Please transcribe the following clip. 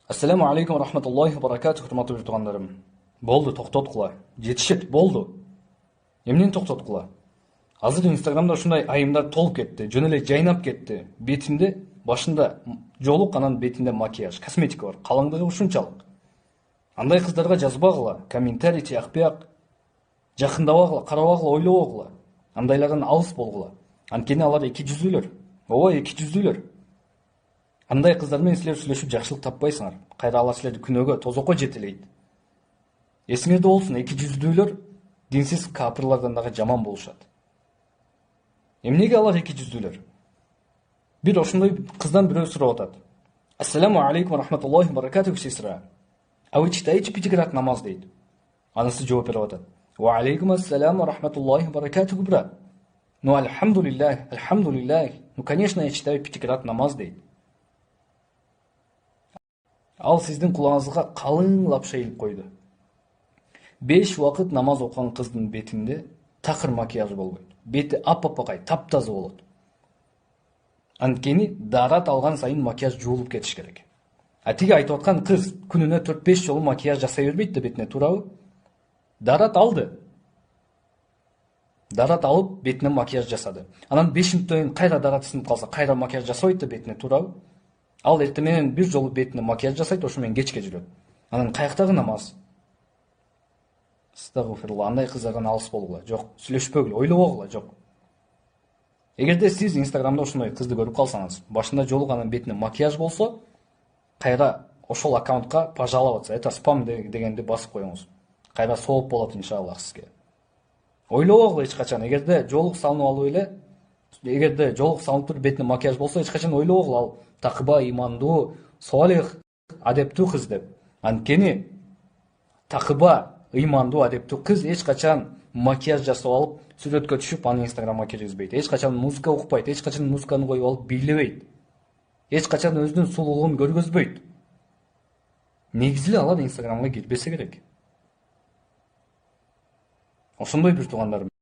Ассаламу алейкум рахматуллахи ва баракатух, урматтуу бир туугандарым. Болду, токтоткула. Жетишет, болду. Эмнени токтоткула? Азыр Инстаграмда ушундай айымдар толуп кетти, жөн эле жайнап кетти. Бетинде, башында жолук, анан бетинде макияж, косметика бар. Калыңдыгы ушунчалык. Андай кыздарга жазбагыла, комментарий тиякпаяк, жакындабагыла, карабагыла, ойлобогула. Андайлардан алыс болгула. Анткени алар эки жүздүүлөр. Ооба, эки жүздүүлөр. Андай кыздар менен силер сүйлөшүп жакшылык таппайсыңар. Кайра алар силерди күнөөгө, тозокко жетелейт. Эсиңерде болсун, эки жүздүүлөр динсиз капырлардан дагы жаман болушат. Эмнеге алар эки жүздүүлөр? Бир ошондой кыздан бирөө сурап атат. Ассаламу алейкум рахматуллахи ва баракатух, сестра. А вы читаете 5 ракат намаз, дейт. Анысы жооп берип атат. Ва алейкум ассалам ва рахматуллахи ва баракатух, брат. Ну, альхамдулиллах. Ну, конечно, я читаю 5 ракат намаз, дейт. Ал сиздин кулагыңызга калыңлап шейилип койду. 5 убакыт намаз окуган кыздын бетинде такыр макияж болбойт. Бети ап-апакай, таптаза болот. Анткени дарат алган сайын макияж жуулуп кетиш керек. А тиги айтып аткан кыз күнүнө 4-5 жолу макияж жасай бербейт да бетине, туурабы? Дарат алды. Дарат алып бетине макияж жасады. Анан 5 мүнөттөн кийин кайра дарат сынып калса, кайра макияж жасабайт да бетине, туурабы? Ал эртең менен бир жолу бетине макияж жасайт, ошо менен кечке жүрөт. Анан каяктагы намаз? Астагфирулла, андай кыздардан алыс болгула. Жок, сүйлөшпөгүлө, ойлобогула, жок. Эгерде сиз Инстаграмда ошондой кызды көрүп калсаңыз, башында жолук анын бетине макияж болсо, кайра ошол аккаунтка пожаловаться, это спам дегенди басып коюңуз. Кайра сооп болот иншаллах сизге. Ойлобогула эч качан, эгерде жолук салынып алып эле, эгерде жолук салынып туруп бетине макияж болсо, эч качан ойлобогула ал такыба, имандуу, солих, адептүү кыз деп. Анткени такыба, ыймандуу, адептүү кыз эч качан макияж жасап алып, сүрөткө түшүп, аны Инстаграмга киргизбейт. Эч качан музыка укпайт, эч качан музыканы коюп алып бийлебейт. Эч качан өзүнүн сулуулугун көргөзбөйт. Негизи эле алар Инстаграмга кирбесе керек. Ошондой бир туугандарым.